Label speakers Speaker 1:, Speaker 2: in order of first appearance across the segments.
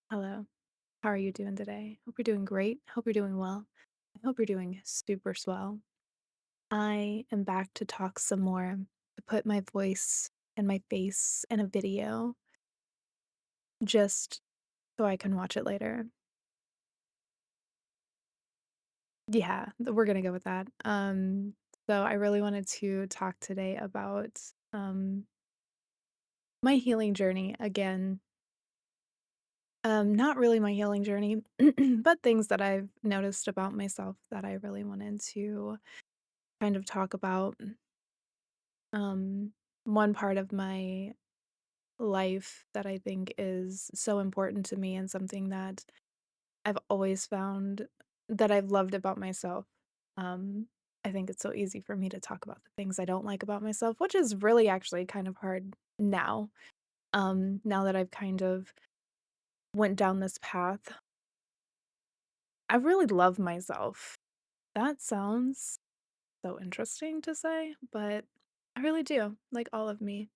Speaker 1: Hello. How are you doing today? Hope you're doing great. Hope you're doing well. I hope you're doing super swell. I am back to talk some more, to put my voice and my face in a video just so I can watch it later. Yeah, we're gonna go with that. So I really wanted to talk today about my healing journey again. Not really my healing journey, but things that I've noticed about myself that I really wanted to kind of talk about. Um, One part of my life that I think is so important to me and something that I've always found that I've loved about myself. Um, I think it's so easy for me to talk about the things I don't like about myself, which is really actually kind of hard now. Now that I've kind of went down this path, I really love myself. That sounds so interesting to say, but I really do, like all of me.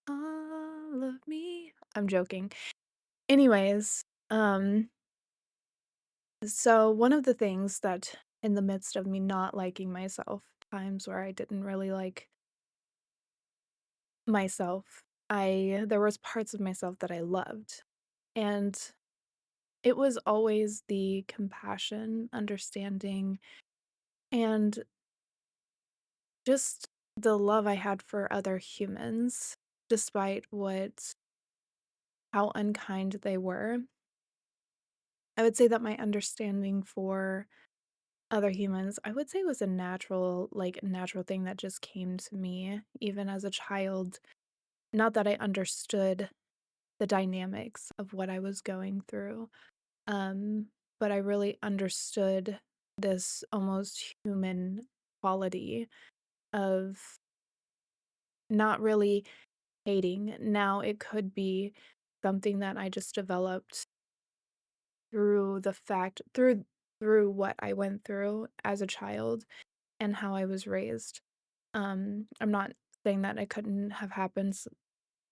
Speaker 1: All of me. I'm joking. Anyways, so one of the things that in the midst of me not liking myself, times where I didn't really like myself, I there was parts of myself that I loved. And it was always the compassion, understanding, and just the love I had for other humans, despite what how unkind they were. I would say that my understanding for other humans, I would say was a natural thing that just came to me even as a child. Not that I understood the dynamics of what I was going through, um, but I really understood this almost human quality of not really hating. Now it could be something that I just developed through through what I went through as a child and how I was raised. I'm not saying that it couldn't have happened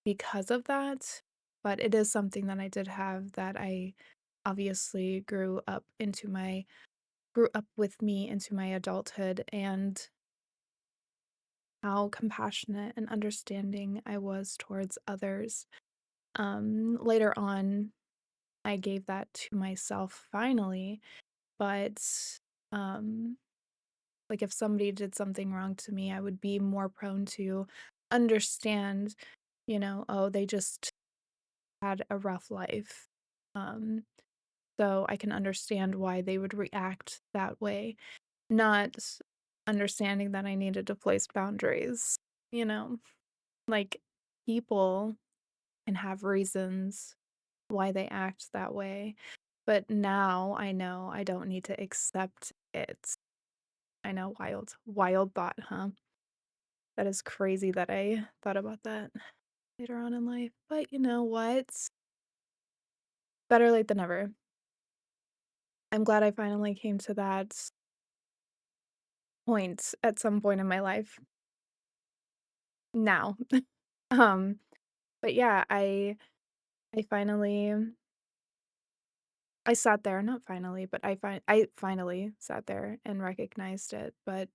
Speaker 1: because of that, but it is something that I did have that I obviously grew up with me into my adulthood, and how compassionate and understanding I was towards others. Later on, I gave that to myself finally, but um like, if somebody did something wrong to me, I would be more prone to understand, "Oh, they just had a rough life." Um, so I can understand why they would react that way, not understanding that I needed to place boundaries, you know? Like, people can have reasons why they act that way, but now I know I don't need to accept it. I know, wild thought, huh? That is crazy that I thought about that later on in life, but you know what? Better late than never. I'm glad I finally came to that point at some point in my life now. Um, but yeah, I finally I sat there, not finally, but I finally sat there and recognized it, but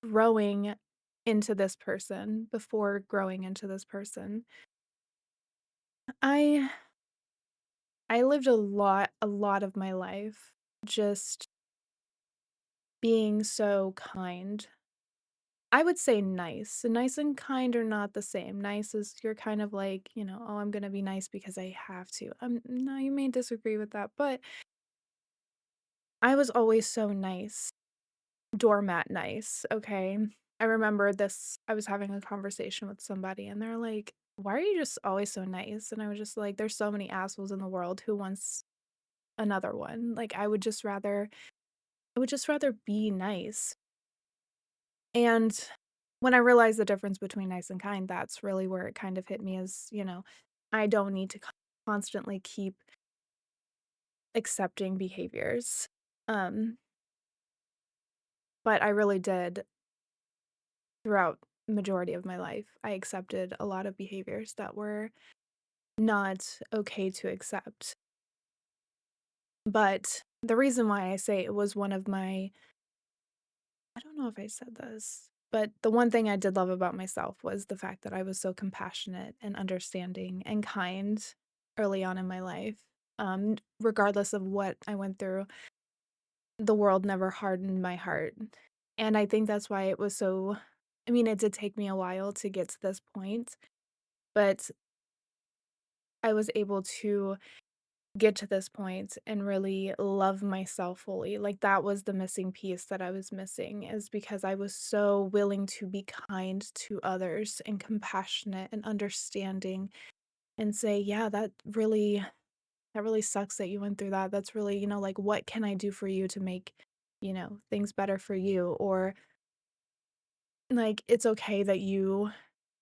Speaker 1: growing into this person, before growing into this person, I I lived a lot of my life just being so kind. I would say nice. Nice and kind are not the same. Nice is you're kind of like, "Oh, I'm gonna be nice because I have to." No, you may disagree with that, but I was always so nice. Doormat nice, okay? I remember I was having a conversation with somebody and they're like, "Why are you just always so nice?" And I was just like, "There's so many assholes in the world, who wants another one?" Like, I would just rather be nice. And when I realized the difference between nice and kind, that's really where it kind of hit me as, I don't need to constantly keep accepting behaviors. Um, but I really did throughout majority of my life. I accepted a lot of behaviors that were not okay to accept. But the reason why I say it was one of my I don't know if I said this, but the one thing I did love about myself was the fact that I was so compassionate and understanding and kind early on in my life. Regardless of what I went through, the world never hardened my heart. And I think that's why it was so I mean, it did take me a while to get to this point, but I was able to get to this point and really love myself fully. Like, that was the missing piece that I was missing, is because I was so willing to be kind to others and compassionate and understanding and say, "Yeah, that really sucks that you went through that. That's really, like, what can I do for you to make, things better for you?" Or, like, "It's okay that you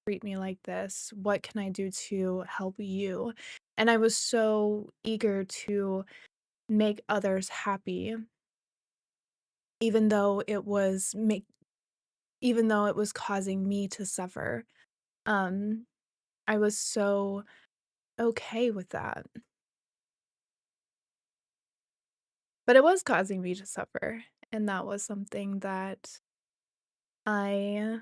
Speaker 1: treat me like this. What can I do to help you?" And I was so eager to make others happy, even though it was make even though it was causing me to suffer. Um, I was so okay with that. But it was causing me to suffer, and that was something that I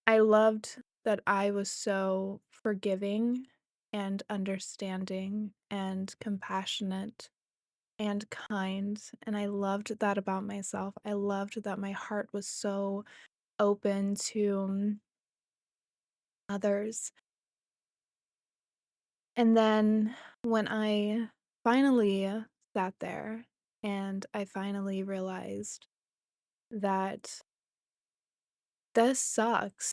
Speaker 1: I loved that I was so forgiving and understanding and compassionate and kind, and I loved that about myself. I loved that my heart was so open to others. And then when I finally sat there and I finally realized that this sucks.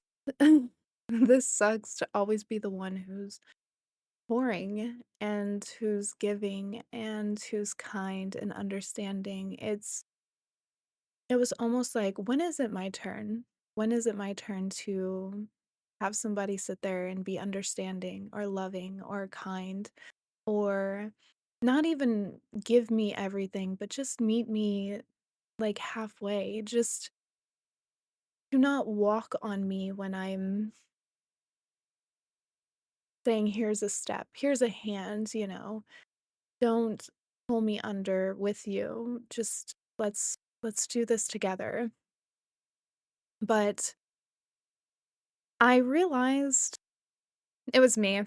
Speaker 1: This sucks to always be the one who's pouring and who's giving and who's kind and understanding. It was almost like, when is it my turn? When is it my turn to have somebody sit there and be understanding or loving or kind, or not even give me everything, but just meet me like halfway. Just do not walk on me when I'm saying, here's a step, here's a hand. Don't pull me under with you. Just let's do this together. But I realized it was me.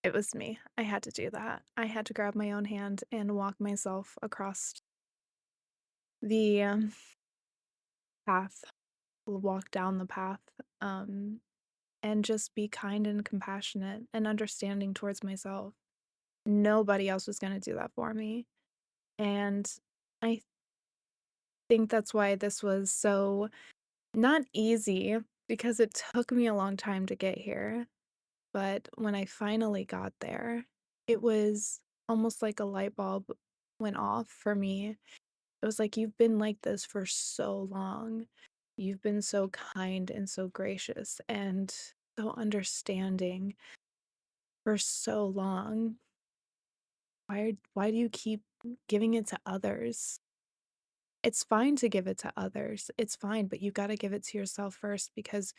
Speaker 1: It was me. I had to do that. I had to grab my own hand and walk myself across the path, walk down the path, um, and just be kind and compassionate and understanding towards myself. Nobody else was going to do that for me. And I think that's why this was so not easy, because it took me a long time to get here. But when I finally got there, it was almost like a light bulb went off for me. It was like, you've been like this for so long. You've been so kind and so gracious and so understanding for so long. Why do you keep giving it to others? It's fine to give it to others. It's fine, but you got to give it to yourself first, because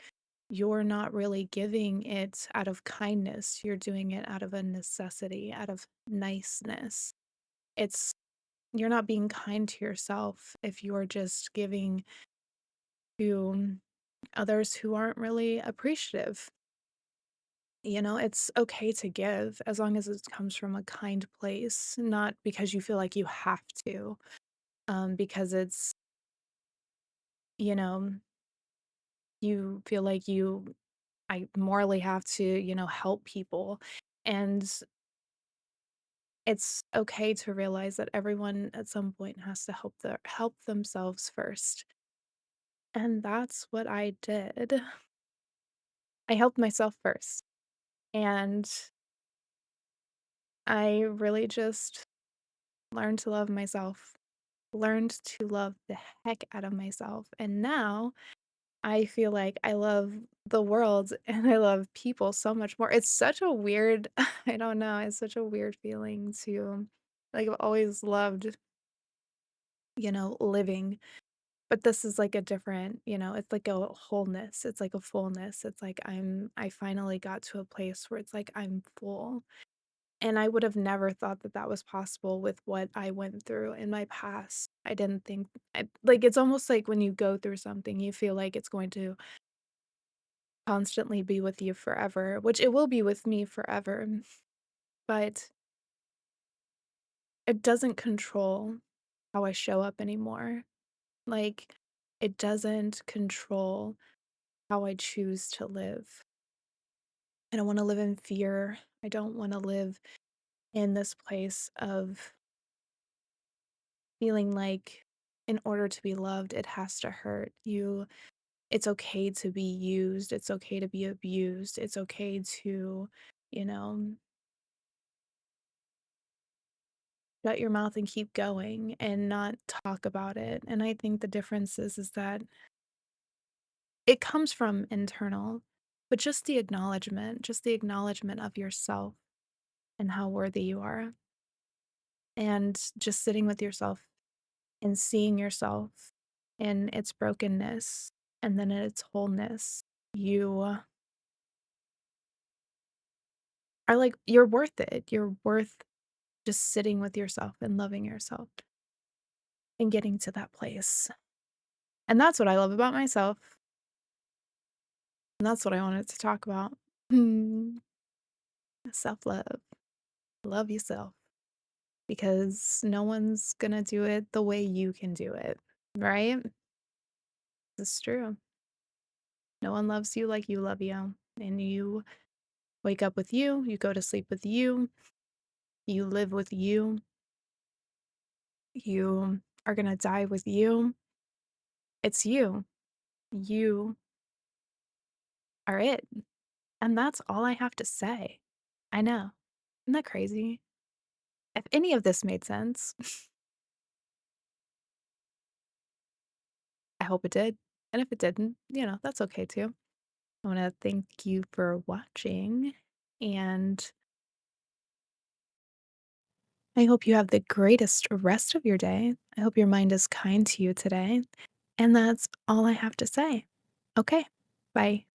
Speaker 1: you're not really giving it out of kindness. You're doing it out of a necessity, out of niceness. It's You're not being kind to yourself if you're just giving to others who aren't really appreciative. It's okay to give as long as it comes from a kind place, not because you feel like you have to, because you know, you feel like I morally have to, help people. And it's okay to realize that everyone at some point has to help themselves first. And that's what I did. I helped myself first. And I really just learned to love myself, learned to love the heck out of myself. And now I feel like I love the world and I love people so much more. It's such a weird, I don't know, it's such a weird feeling to, like, I've always loved, living, but this is like a different, it's like a wholeness. It's like a fullness. It's like I finally got to a place where it's like I'm full. And I would have never thought that that was possible with what I went through in my past. I didn't think like, it's almost like when you go through something, you feel like it's going to constantly be with you forever, which it will be with me forever, but it doesn't control how I show up anymore. Like, it doesn't control how I choose to live. I don't wanna live in fear. I don't wanna live in this place of feeling like in order to be loved, it has to hurt. It's okay to be used, it's okay to be abused, it's okay to, you know, shut your mouth and keep going and not talk about it. And I think the difference is that it comes from internal, but just the acknowledgement of yourself and how worthy you are. And just sitting with yourself and seeing yourself in its brokenness and then in its wholeness. You are like, you're worth it. You're worth just sitting with yourself and loving yourself and getting to that place. And that's what I love about myself. And that's what I wanted to talk about. Self love. Love yourself because no one's going to do it the way you can do it. Right? It's true. No one loves you like you love you. And you wake up with you, you go to sleep with you, you live with you are going to die with you. It's you. You are it. And that's all I have to say. I know. Isn't that crazy? If any of this made sense, I hope it did. And if it didn't, that's okay too. I want to thank you for watching. And I hope you have the greatest rest of your day. I hope your mind is kind to you today. And that's all I have to say. Okay. Bye.